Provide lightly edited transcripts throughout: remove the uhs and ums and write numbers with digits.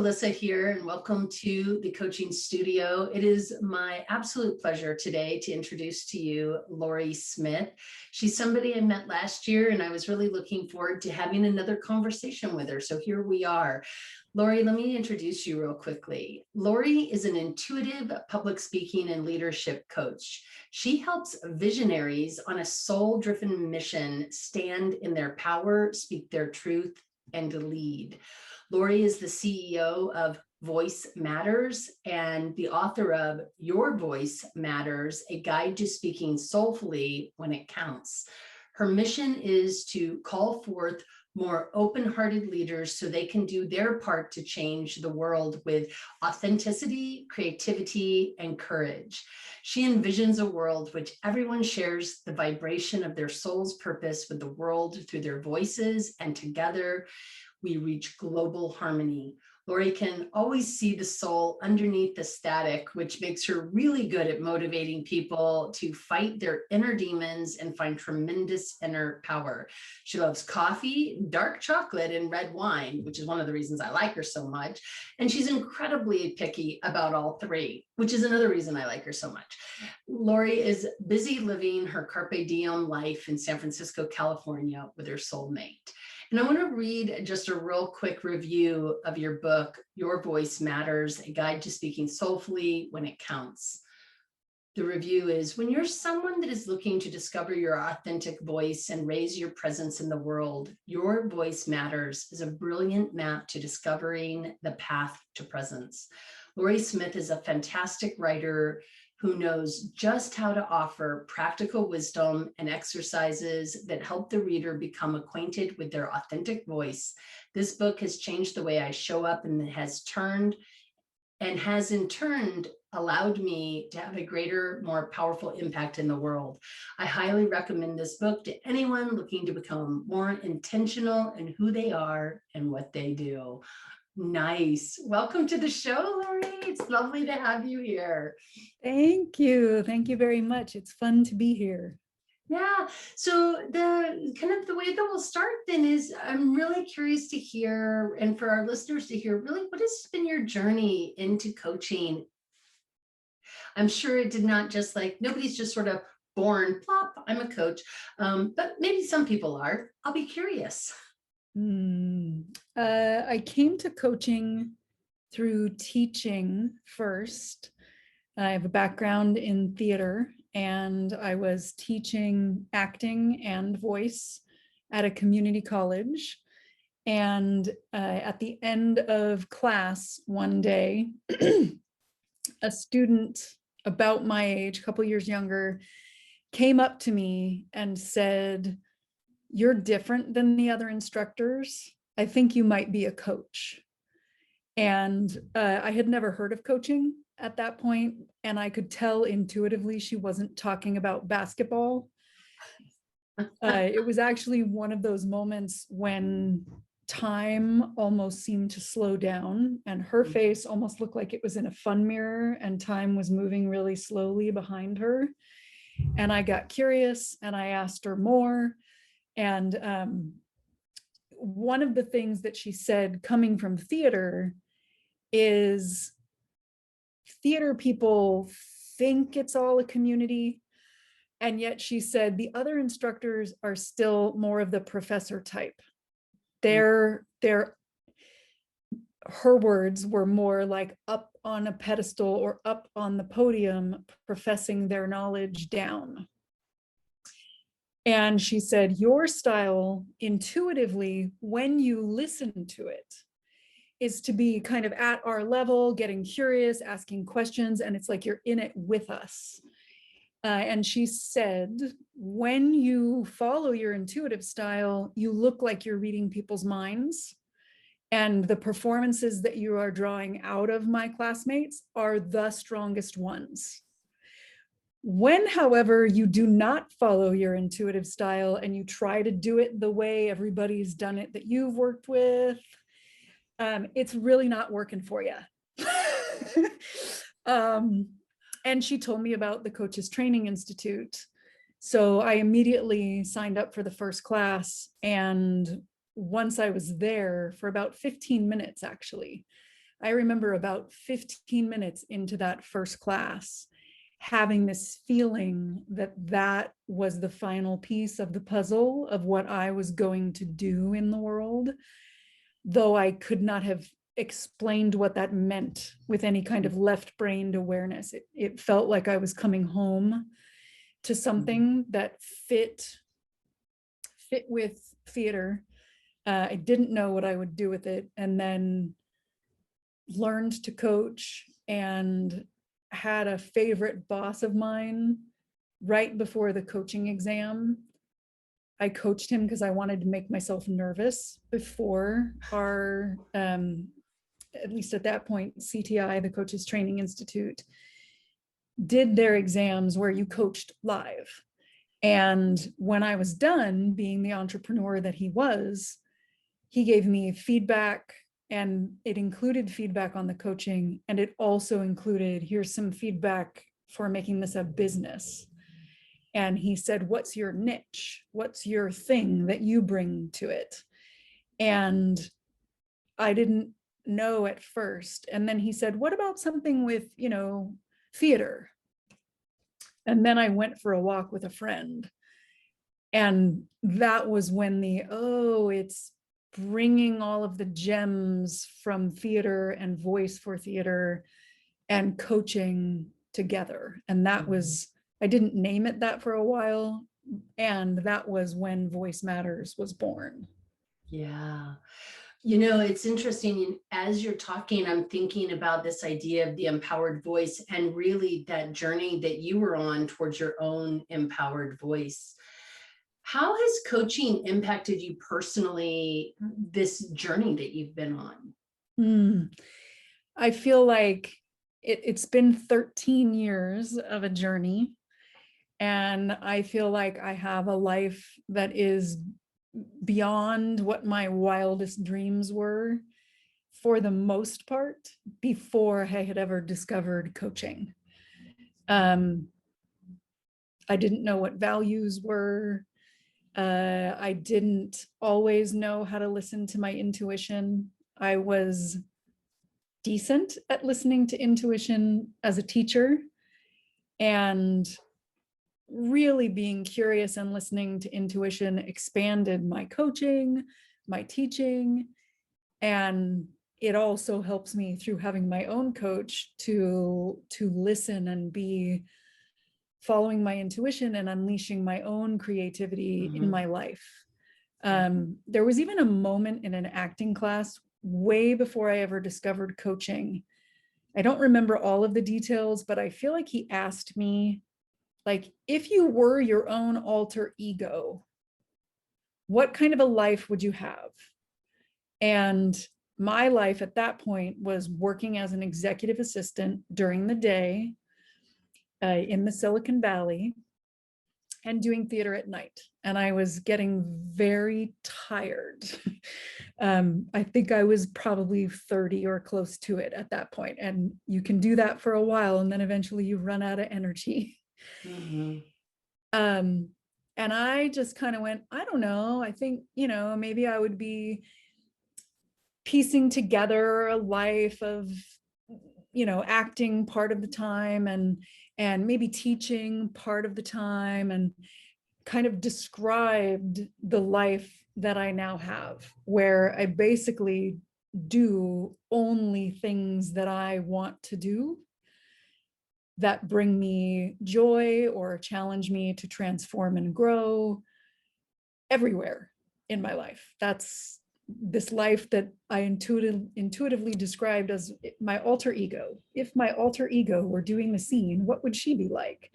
Lyssa here, and welcome to the coaching studio. It is my absolute pleasure today to introduce to you Lauri Smith. She's somebody I met last year, and I was really looking forward to having another conversation with her. So here we are. Lauri, let me introduce you real quickly. Lauri is an intuitive public speaking and leadership coach. She helps visionaries on a soul-driven mission stand in their power, speak their truth, and lead. Lauri is the CEO of Voice Matters and the author of Your Voice Matters, a guide to speaking soulfully when it counts. Her mission is to call forth more open-hearted leaders so they can do their part to change the world with authenticity, creativity, and courage. She envisions a world which everyone shares the vibration of their soul's purpose with the world through their voices, and together we reach global harmony. Lauri can always see the soul underneath the static, which makes her really good at motivating people to fight their inner demons and find tremendous inner power. She loves coffee, dark chocolate, and red wine, which is one of the reasons I like her so much. And she's incredibly picky about all three, which is another reason I like her so much. Lauri is busy living her carpe diem life in San Francisco, California with her soulmate. And I want to read just a real quick review of your book, Your Voice Matters, a guide to speaking soulfully when it counts. The review is, when you're someone that is looking to discover your authentic voice and raise your presence in the world, Your Voice Matters is a brilliant map to discovering the path to presence. Lauri Smith is a fantastic writer who knows just how to offer practical wisdom and exercises that help the reader become acquainted with their authentic voice. This book has changed the way I show up, and has in turn allowed me to have a greater, more powerful impact in the world. I highly recommend this book to anyone looking to become more intentional in who they are and what they do. Nice. Welcome to the show, Lauri. It's lovely to have you here. Thank you. Thank you very much. It's fun to be here. Yeah. So the way that we'll start then is, I'm really curious to hear, and for our listeners to hear, really what has been your journey into coaching? I'm sure it did not just nobody's just sort of born, plop, I'm a coach. But maybe some people are. I'll be curious. I came to coaching through teaching first. I have a background in theater, and I was teaching acting and voice at a community college. And at the end of class one day, a student about my age, a couple years younger, came up to me and said, "You're different than the other instructors. I think you might be a coach." And I had never heard of coaching at that point, and I could tell intuitively she wasn't talking about basketball. It was actually one of those moments when time almost seemed to slow down, and her face almost looked like it was in a fun mirror, and time was moving really slowly behind her. And I got curious, and I asked her more. And one of the things that she said, coming from theater, is theater people think it's all a community. And yet she said the other instructors are still more of the professor type. Her words were more like up on a pedestal or up on the podium, professing their knowledge down. And she said, your style intuitively, when you listen to it, is to be kind of at our level, getting curious, asking questions, and it's like you're in it with us. And she said, when you follow your intuitive style, you look like you're reading people's minds. And the performances that you are drawing out of my classmates are the strongest ones. When, however, you do not follow your intuitive style and you try to do it the way everybody's done it that you've worked with, it's really not working for you. And she told me about the Coaches Training Institute. So I immediately signed up for the first class. And once I was there for about 15 minutes, actually, I remember about 15 minutes into that first class, having this feeling that that was the final piece of the puzzle of what I was going to do in the world, though I could not have explained what that meant with any kind of left-brained awareness. It felt like I was coming home to something that fit with theater. I didn't know what I would do with it, and then learned to coach and had a favorite boss of mine right before the coaching exam. I coached him because I wanted to make myself nervous before our, at least at that point, CTI, the Coaches Training Institute, did their exams where you coached live. And when I was done being the entrepreneur that he was, he gave me feedback, and it included feedback on the coaching. And it also included, here's some feedback for making this a business. And he said, what's your niche? What's your thing that you bring to it? And I didn't know at first. And then he said, what about something with, theater? And then I went for a walk with a friend. And that was when it's bringing all of the gems from theater and voice for theater and coaching together. And that was, I didn't name it that for a while. And that was when Voice Matters was born. Yeah. It's interesting. As you're talking, I'm thinking about this idea of the empowered voice and really that journey that you were on towards your own empowered voice. How has coaching impacted you personally, this journey that you've been on? I feel like it's been 13 years of a journey. And I feel like I have a life that is beyond what my wildest dreams were, for the most part, before I had ever discovered coaching. I didn't know what values were. I didn't always know how to listen to my intuition. I was decent at listening to intuition as a teacher, and really being curious and listening to intuition expanded my coaching, my teaching, and it also helps me through having my own coach to listen and be following my intuition and unleashing my own creativity in my life. There was even a moment in an acting class way before I ever discovered coaching. I don't remember all of the details, but I feel like he asked me, like, if you were your own alter ego, what kind of a life would you have? And my life at that point was working as an executive assistant during the day in the Silicon Valley and doing theater at night. And I was getting very tired. I think I was probably 30 or close to it at that point. And you can do that for a while, and then eventually you run out of energy. And I just kind of went, I don't know, I think, maybe I would be piecing together a life of, acting part of the time and maybe teaching part of the time, and kind of described the life that I now have, where I basically do only things that I want to do, that bring me joy or challenge me to transform and grow everywhere in my life. That's this life that I intuitively described as my alter ego. If my alter ego were doing the scene, what would she be like?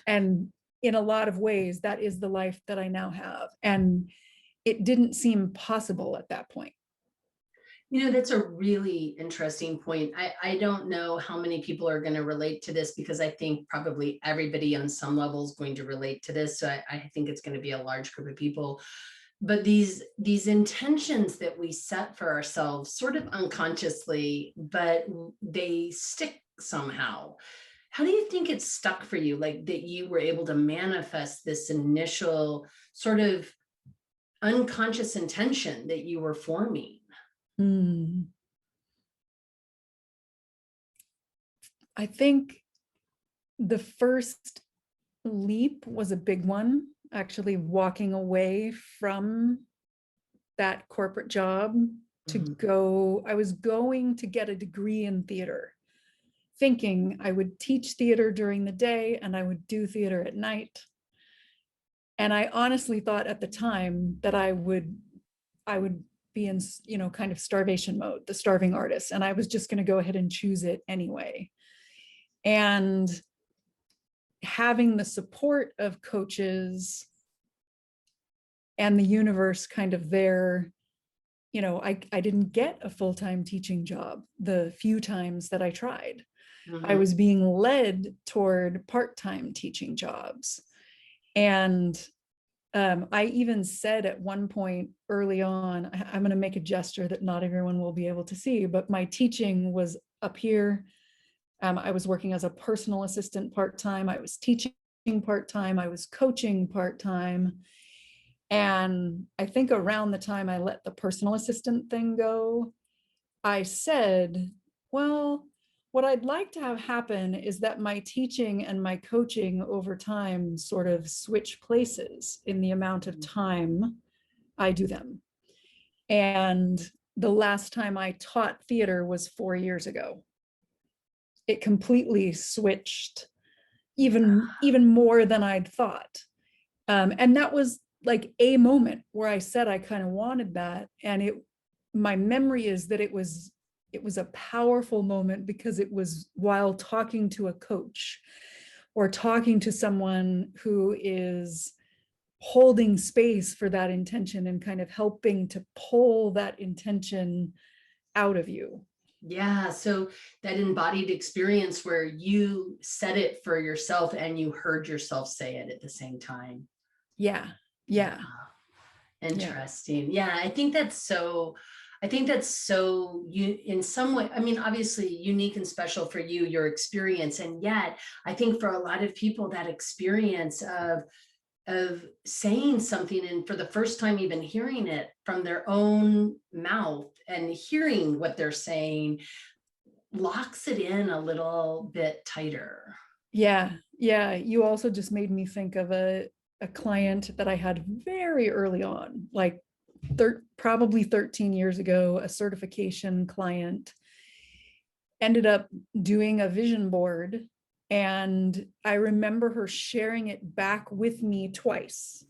And in a lot of ways, that is the life that I now have. And it didn't seem possible at that point. That's a really interesting point. I don't know how many people are going to relate to this, because I think probably everybody on some level is going to relate to this. So I think it's going to be a large group of people. But these intentions that we set for ourselves sort of unconsciously, but they stick somehow. How do you think it stuck for you? Like that you were able to manifest this initial sort of unconscious intention that you were forming? I think the first leap was a big one, actually walking away from that corporate job to go. I was going to get a degree in theater, thinking I would teach theater during the day and I would do theater at night. And I honestly thought at the time that I would be in, kind of starvation mode, the starving artist, and I was just going to go ahead and choose it anyway. And having the support of coaches and the universe kind of there, I didn't get a full-time teaching job the few times that I tried. I was being led toward part-time teaching jobs. And I even said at one point early on, I'm going to make a gesture that not everyone will be able to see, but my teaching was up here. I was working as a personal assistant part-time. I was teaching part-time. I was coaching part-time. And I think around the time I let the personal assistant thing go, I said, well, what I'd like to have happen is that my teaching and my coaching over time sort of switch places in the amount of time I do them. And the last time I taught theater was 4 years ago. It completely switched, even more than I'd thought. And that was like a moment where I said I kind of wanted that. And my memory is that it was a powerful moment because it was while talking to a coach or talking to someone who is holding space for that intention and kind of helping to pull that intention out of you. Yeah. So that embodied experience where you said it for yourself and you heard yourself say it at the same time. Yeah. Interesting. Yeah. I think that's so you in some way, I mean, obviously unique and special for you, your experience. And yet I think for a lot of people, that experience of saying something and for the first time even hearing it from their own mouth and hearing what they're saying locks it in a little bit tighter. Yeah. You also just made me think of a client that I had very early on, like probably 13 years ago, a certification client, ended up doing a vision board. And I remember her sharing it back with me twice.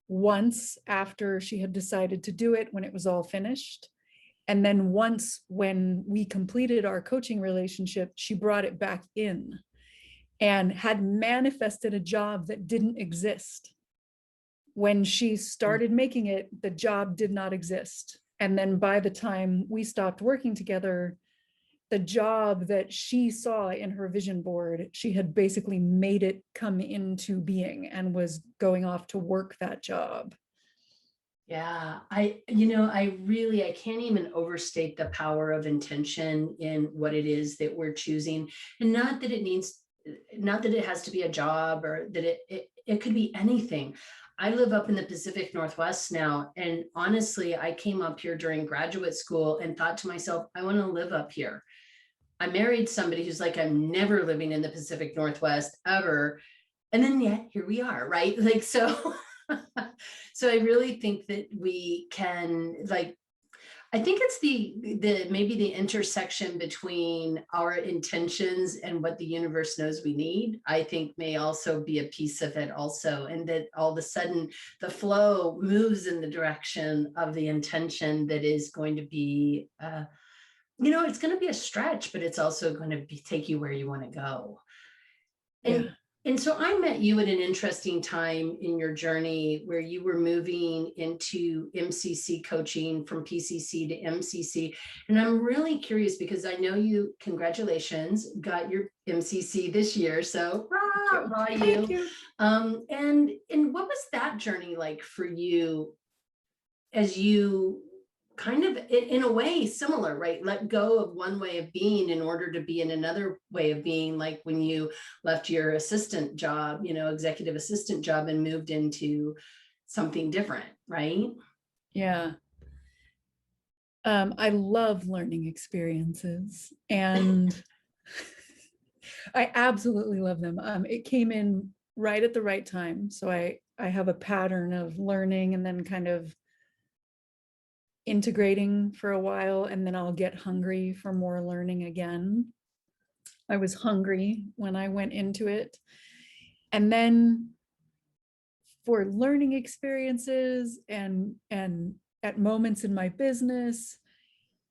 Once after she had decided to do it, when it was all finished. And then once when we completed our coaching relationship, she brought it back in and had manifested a job that didn't exist. When she started making it, the job did not exist. And then by the time we stopped working together, the job that she saw in her vision board, she had basically made it come into being and was going off to work that job. Yeah, I can't even overstate the power of intention in what it is that we're choosing. And not that it has to be a job or that it could be anything. I live up in the Pacific Northwest now. And honestly, I came up here during graduate school and thought to myself, I want to live up here. I married somebody who's like, I'm never living in the Pacific Northwest ever. And then yet here we are, right? Like, so, so I really think that we can, like, I think it's maybe the intersection between our intentions and what the universe knows we need, I think may also be a piece of it also. And that all of a sudden the flow moves in the direction of the intention that is going to be, it's going to be a stretch, but it's also going to take you where you want to go. And so I met you at an interesting time in your journey where you were moving into MCC coaching from PCC to MCC. And I'm really curious because I know you, congratulations, got your MCC this year. So Thank you. And what was that journey like for you as you kind of in a way similar, right? Let go of one way of being in order to be in another way of being, like when you left your assistant job, executive assistant job and moved into something different, right? Yeah. I love learning experiences. And I absolutely love them. It came in right at the right time. So I have a pattern of learning and then kind of integrating for a while, and then I'll get hungry for more learning again. I was hungry when I went into it. And then for learning experiences and at moments in my business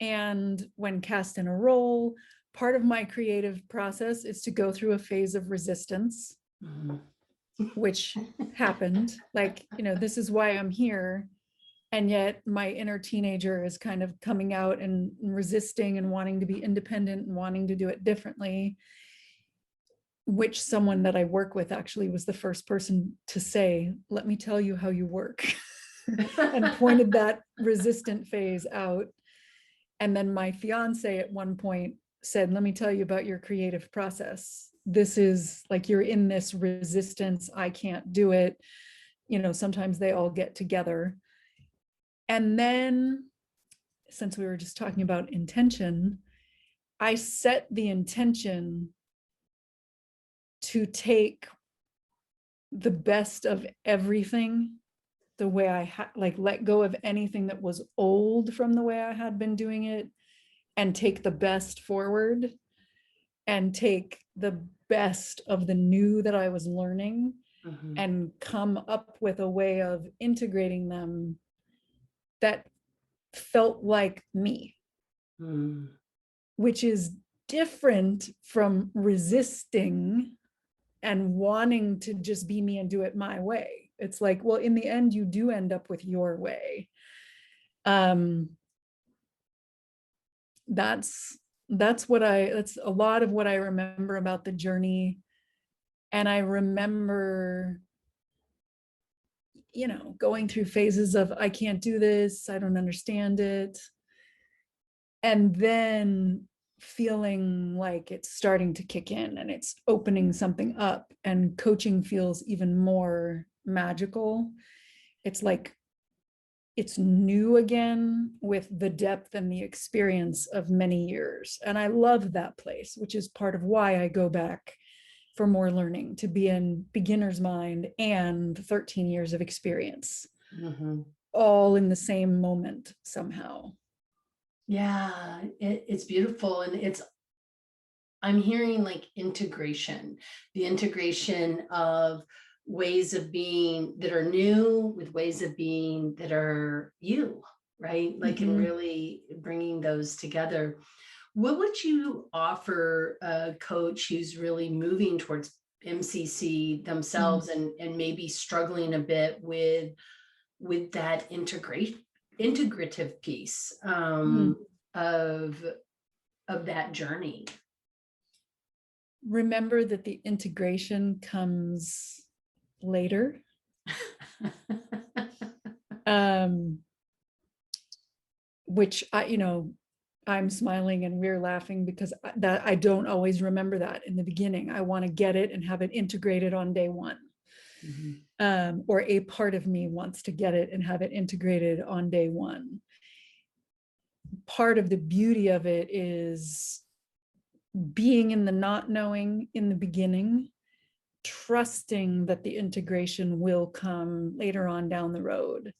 and when cast in a role, part of my creative process is to go through a phase of resistance, which happened. Like, this is why I'm here. And yet my inner teenager is kind of coming out and resisting and wanting to be independent and wanting to do it differently, which someone that I work with actually was the first person to say, let me tell you how you work, and pointed that resistant phase out. And then my fiance at one point said, let me tell you about your creative process. This is like, you're in this resistance. I can't do it. Sometimes they all get together. And then, since we were just talking about intention, I set the intention to take the best of everything, the way I let go of anything that was old from the way I had been doing it, and take the best forward and take the best of the new that I was learning, and come up with a way of integrating them that felt like me, which is different from resisting and wanting to just be me and do it my way. It's like, well, in the end, you do end up with your way. That's a lot of what I remember about the journey. And I remember, going through phases of, I can't do this, I don't understand it. And then feeling like it's starting to kick in and it's opening something up, and coaching feels even more magical. It's like it's new again with the depth and the experience of many years. And I love that place, which is part of why I go back for more learning, to be in beginner's mind and 13 years of experience, all in the same moment somehow. Yeah, it's beautiful. And I'm hearing like integration, the integration of ways of being that are new with ways of being that are you, right? Like, and really bringing those together. What would you offer a coach who's really moving towards MCC themselves and maybe struggling a bit with that integrative piece of that journey? Remember that the integration comes later. Which I'm smiling and we're laughing because that I don't always remember that in the beginning. I want to get it and have it integrated on day one. Or a part of me wants to get it and have it integrated on day one. Part of the beauty of it is being in the not knowing in the beginning, trusting that the integration will come later on down the road.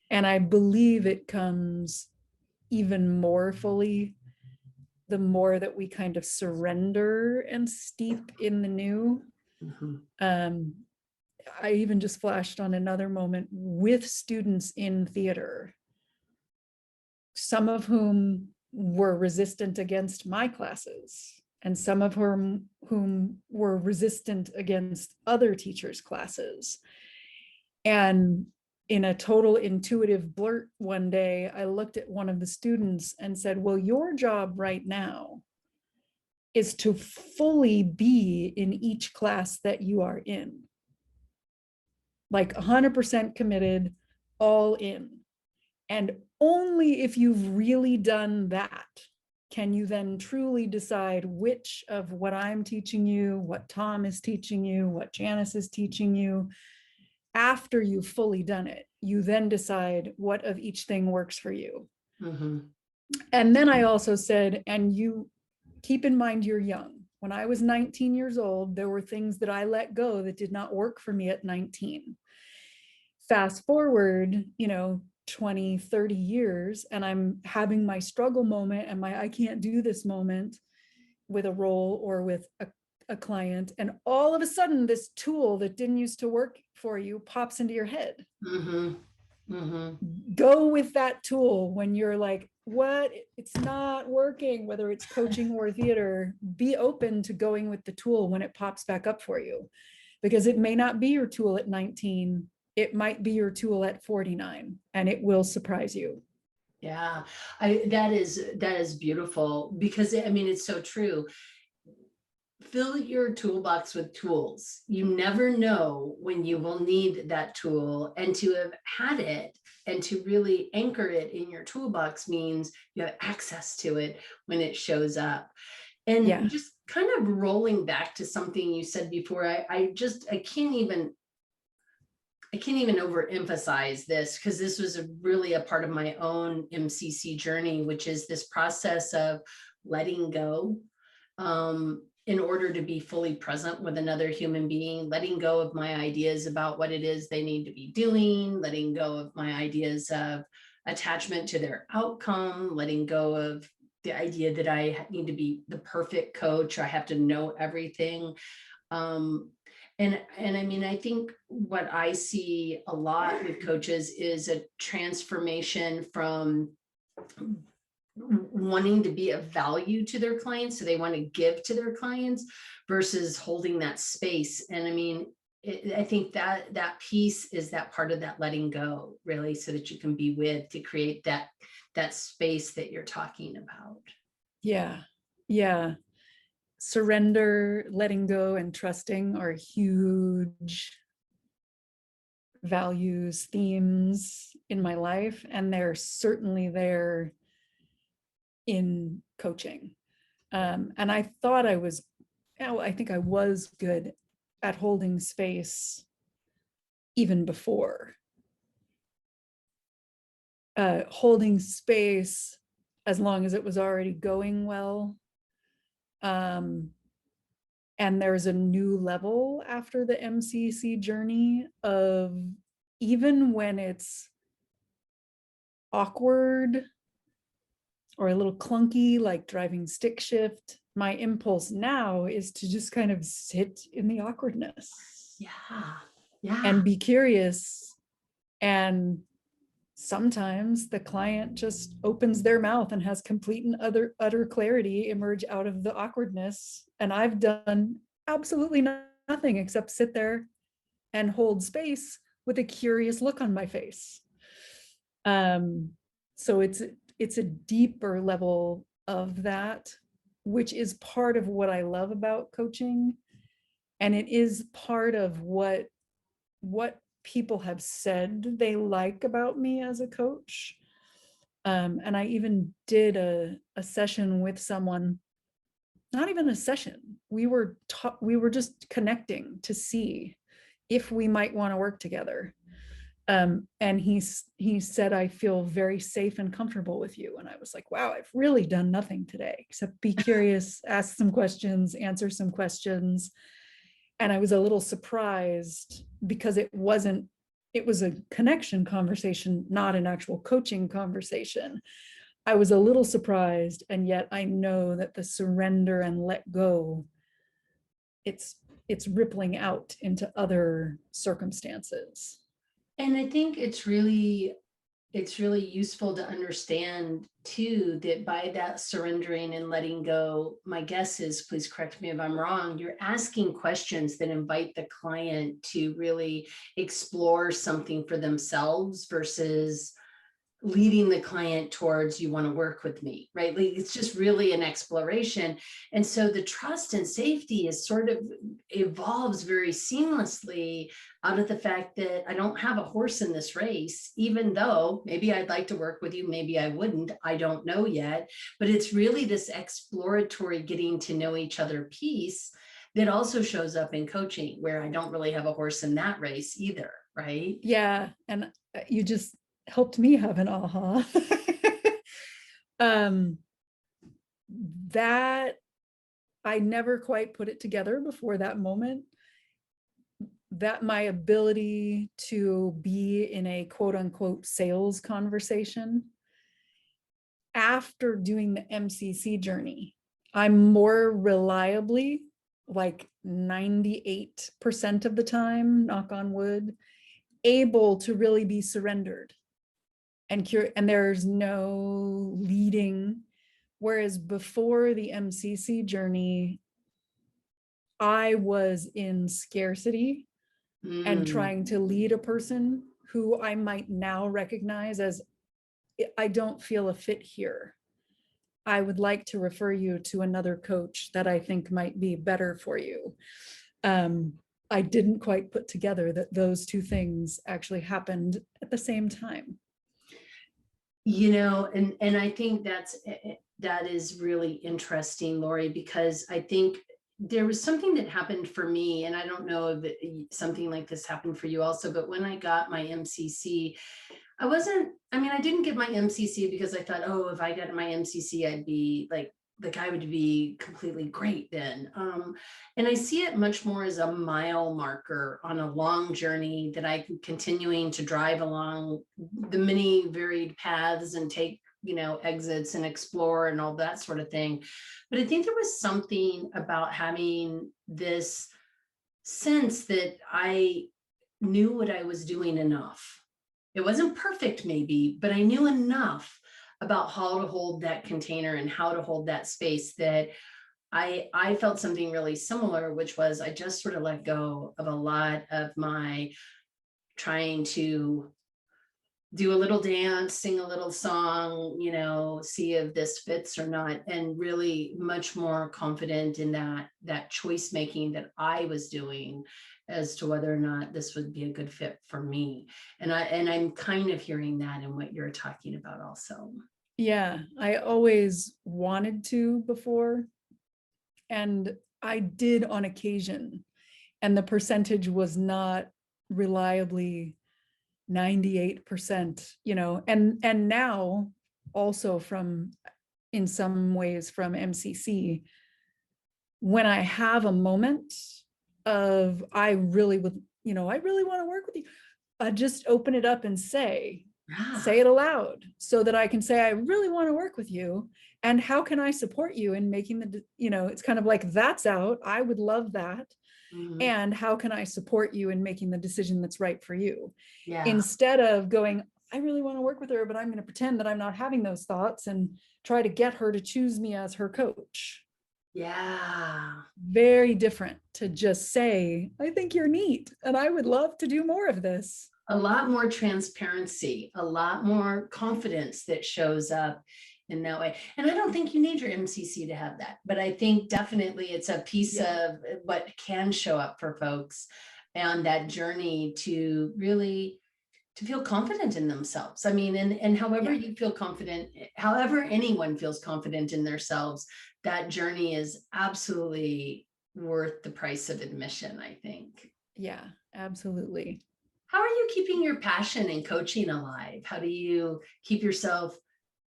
And I believe it comes even more fully the more that we kind of surrender and steep in the new. I even just flashed on another moment with students in theater, some of whom were resistant against my classes, and some of whom were resistant against other teachers' classes. And in a total intuitive blurt one day, I looked at one of the students and said, well, your job right now is to fully be in each class that you are in. Like 100% committed, all in. And only if you've really done that can you then truly decide which of what I'm teaching you, what Tom is teaching you, what Janice is teaching you. After you've fully done it, you then decide what of each thing works for you. And then I also said, and you keep in mind you're young. When I was 19 years old, there were things that I let go that did not work for me at 19. Fast forward, 20, 30 years, and I'm having my struggle moment and my I can't do this moment with a role or with a client. And all of a sudden, this tool that didn't used to work for you pops into your head. Mm-hmm. Mm-hmm. Go with that tool when you're like, what? It's not working, whether it's coaching or theater. Be open to going with the tool when it pops back up for you, because it may not be your tool at 19. It might be your tool at 49, and it will surprise you. Yeah, that is beautiful, because I mean, it's so true. Fill your toolbox with tools. You never know when you will need that tool, and to have had it and to really anchor it in your toolbox means you have access to it when it shows up. And Yeah. just kind of rolling back to something you said before, I can't even overemphasize this, because this was really a part of my own MCC journey, which is this process of letting go, in order to be fully present with another human being, letting go of my ideas about what it is they need to be doing, letting go of my ideas of attachment to their outcome, letting go of the idea that I need to be the perfect coach, or I have to know everything. And I mean, I think what I see a lot with coaches is a transformation from wanting to be of value to their clients, so they want to give to their clients, versus holding that space. And I mean, I think that piece is that part of that letting go, really, so that you can be with, to create that space that you're talking about. Yeah. Surrender, letting go, and trusting are huge values, themes in my life, and they're certainly there in coaching. And I thought I think I was good at holding space even before. Holding space as long as it was already going well. And there's a new level after the MCC journey of, even when it's awkward or a little clunky, like driving stick shift, my impulse now is to just kind of sit in the awkwardness. Yeah. And be curious. And sometimes the client just opens their mouth and has complete and utter clarity emerge out of the awkwardness. And I've done absolutely nothing except sit there and hold space with a curious look on my face. So it's a deeper level of that, which is part of what I love about coaching. And it is part of what people have said they like about me as a coach. And I even did a session with someone, not even a session. We were just connecting to see if we might want to work together. And he said, I feel very safe and comfortable with you. And I was like, wow, I've really done nothing today except be curious, ask some questions, answer some questions. And I was a little surprised, because it was a connection conversation, not an actual coaching conversation. I was a little surprised, and yet I know that the surrender and let go, it's rippling out into other circumstances. And I think it's really useful to understand too, that by that surrendering and letting go, my guess is, please correct me if I'm wrong, you're asking questions that invite the client to really explore something for themselves, versus leading the client towards, you want to work with me, right? Like, it's just really an exploration. And so the trust and safety is sort of evolves very seamlessly out of the fact that I don't have a horse in this race, even though maybe I'd like to work with you, maybe I wouldn't, I don't know yet. But it's really this exploratory getting to know each other piece that also shows up in coaching, where I don't really have a horse in that race either, right? Yeah. And you just helped me have an aha. That I never quite put it together before that moment, that my ability to be in a quote unquote sales conversation after doing the MCC journey, I'm more reliably, like 98% of the time, knock on wood, able to really be surrendered and and there's no leading. Whereas before the MCC journey, I was in scarcity and trying to lead a person who I might now recognize as, I don't feel a fit here. I would like to refer you to another coach that I think might be better for you. I didn't quite put together that those two things actually happened at the same time. You know, and I think that is really interesting, Lauri, because I think there was something that happened for me, and I don't know if something like this happened for you also, but when I got my MCC, I didn't get my MCC because I thought, oh, if I got my MCC, I'd be like I would be completely great then. And I see it much more as a mile marker on a long journey that I'm continuing to drive along the many varied paths and take, exits and explore and all that sort of thing. But I think there was something about having this sense that I knew what I was doing enough. It wasn't perfect maybe, but I knew enough about how to hold that container and how to hold that space that I felt something really similar, which was I just sort of let go of a lot of my trying to do a little dance, sing a little song, see if this fits or not, and really much more confident in that choice making that I was doing as to whether or not this would be a good fit for me. And I'm kind of hearing that in what you're talking about also. Yeah, I always wanted to before, and I did on occasion, and the percentage was not reliably 98%, and now also from, in some ways from MCC, when I have a moment of, I really want to work with you, I just open it up and say it aloud so that I can say, I really want to work with you. And how can I support you in making it's kind of like, that's out. I would love that. Mm-hmm. And how can I support you in making the decision that's right for you? Yeah. Instead of going, I really want to work with her, but I'm going to pretend that I'm not having those thoughts and try to get her to choose me as her coach. Yeah. Very different to just say, I think you're neat and I would love to do more of this. A lot more transparency, a lot more confidence that shows up in that way. And I don't think you need your MCC to have that, but I think definitely it's a piece of what can show up for folks on that journey to really to feel confident in themselves. I mean, and however you feel confident, however anyone feels confident in themselves, that journey is absolutely worth the price of admission, I think. Yeah, absolutely. How are you keeping your passion in coaching alive? How do you keep yourself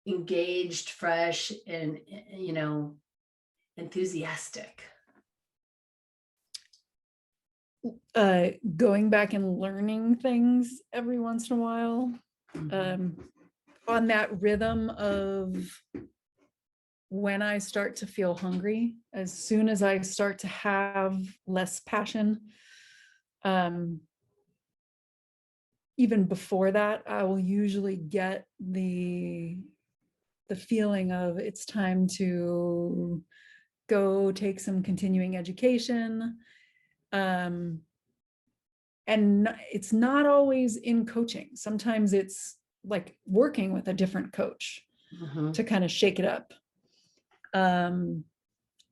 engaged, fresh, and, enthusiastic? Going back and learning things every once in a while, on that rhythm of when I start to feel hungry, as soon as I start to have less passion, even before that, I will usually get the feeling of it's time to go take some continuing education. And it's not always in coaching. Sometimes it's like working with a different coach to kind of shake it up,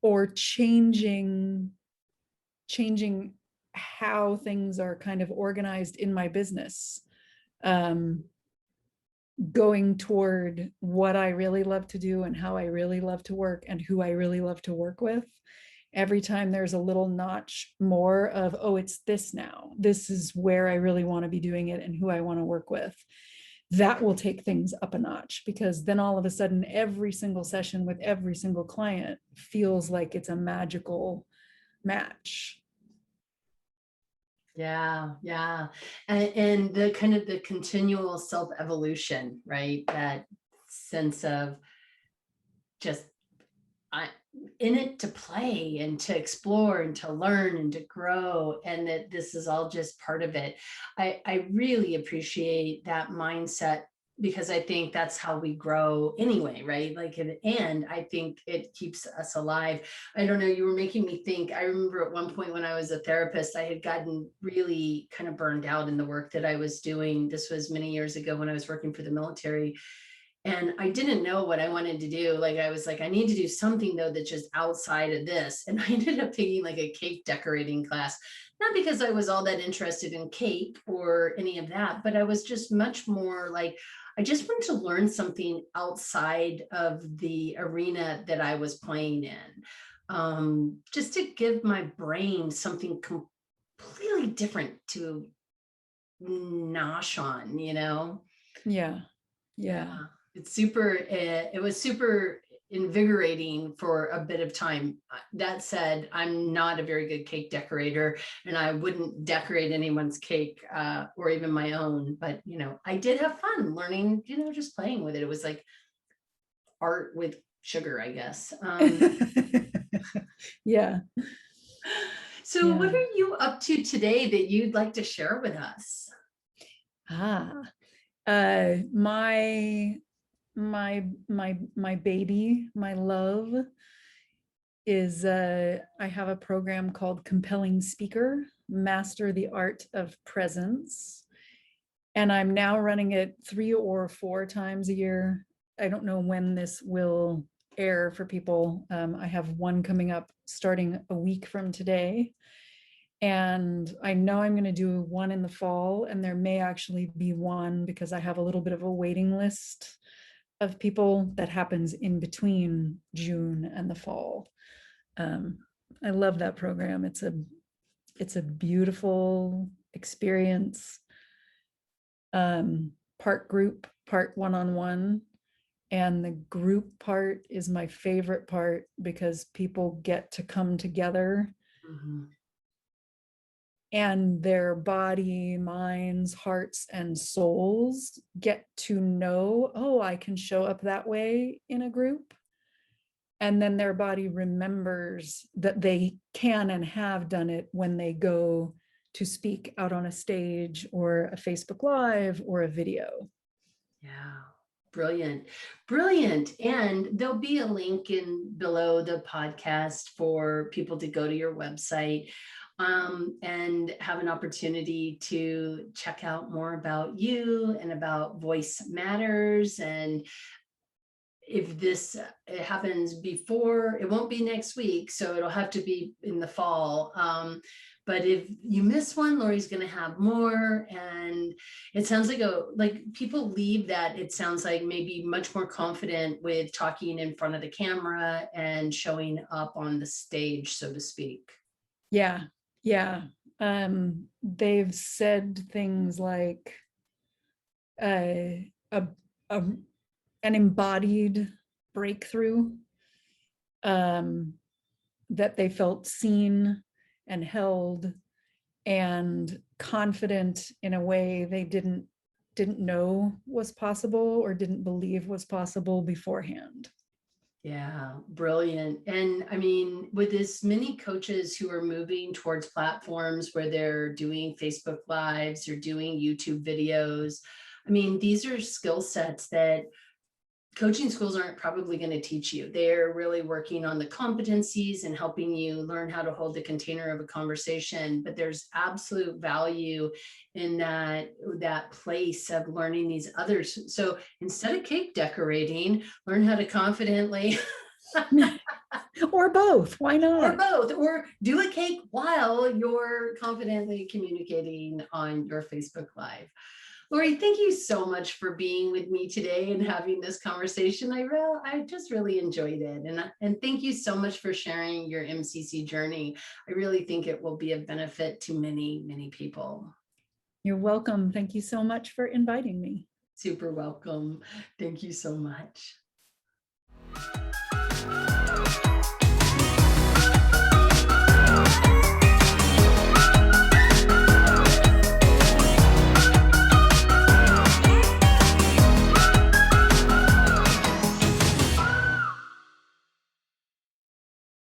or changing how things are kind of organized in my business, going toward what I really love to do and how I really love to work and who I really love to work with. Every time there's a little notch more of, oh, it's this now. This is where I really want to be doing it and who I want to work with. that will take things up a notch, because then all of a sudden, every single session with every single client feels like it's a magical match. Yeah, yeah. And the kind of the continual self-evolution, right? That sense of just I in it to play and to explore and to learn and to grow, and that this is all just part of it. I really appreciate that mindset, because I think that's how we grow anyway, right? Like, and I think it keeps us alive. I don't know, you were making me think. I remember at one point when I was a therapist, I had gotten really kind of burned out in the work that I was doing. This was many years ago when I was working for the military. And I didn't know what I wanted to do. Like, I was like, I need to do something though that's just outside of this. And I ended up taking like a cake decorating class, not because I was all that interested in cake or any of that, but I was just much more like, I just wanted to learn something outside of the arena that I was playing in, just to give my brain something completely different to nosh on, you know? Yeah. Yeah. It's super, it was super invigorating for a bit of time. That said, I'm not a very good cake decorator, and I wouldn't decorate anyone's cake, or even my own, but you know, I did have fun learning, you know, just playing with it. It was like art with sugar, I guess. Yeah. So what are you up to today that you'd like to share with us? My baby, my love, is I have a program called Compelling Speaker, Master the Art of Presence. And I'm now running it 3 or 4 times a year. I don't know when this will air for people. I have one coming up starting a week from today. And I know I'm going to do one in the fall, and there may actually be one, because I have a little bit of a waiting list of people that happens in between June and the fall. I love that program. It's a beautiful experience. Part group, part one-on-one. And the group part is my favorite part, because people get to come together. Mm-hmm. And their body, minds, hearts, and souls get to know, oh, I can show up that way in a group. And then their body remembers that they can and have done it when they go to speak out on a stage or a Facebook Live or a video. Yeah. Brilliant. Brilliant. And there'll be a link in below the podcast for people to go to your website, and have an opportunity to check out more about you and about Voice Matters. And if this happens before, it won't be next week, so it'll have to be in the fall. But if you miss one, Lauri's going to have more. And it sounds like people leave that, it sounds like maybe much more confident with talking in front of the camera and showing up on the stage, so to speak. Yeah. Yeah. They've said things like a an embodied breakthrough, that they felt seen and held and confident in a way they didn't know was possible or didn't believe was possible beforehand. Yeah, brilliant. And I mean, with as many coaches who are moving towards platforms where they're doing Facebook Lives or doing YouTube videos, I mean, these are skill sets that coaching schools aren't probably going to teach you. They're really working on the competencies and helping you learn how to hold the container of a conversation. But there's absolute value in that place of learning these others. So instead of cake decorating, learn how to confidently or both. Why not? Or both, or do a cake while you're confidently communicating on your Facebook Live. Lauri, thank you so much for being with me today and having this conversation. I just really enjoyed it. And thank you so much for sharing your MCC journey. I really think it will be of benefit to many, many people. You're welcome. Thank you so much for inviting me. Super welcome. Thank you so much.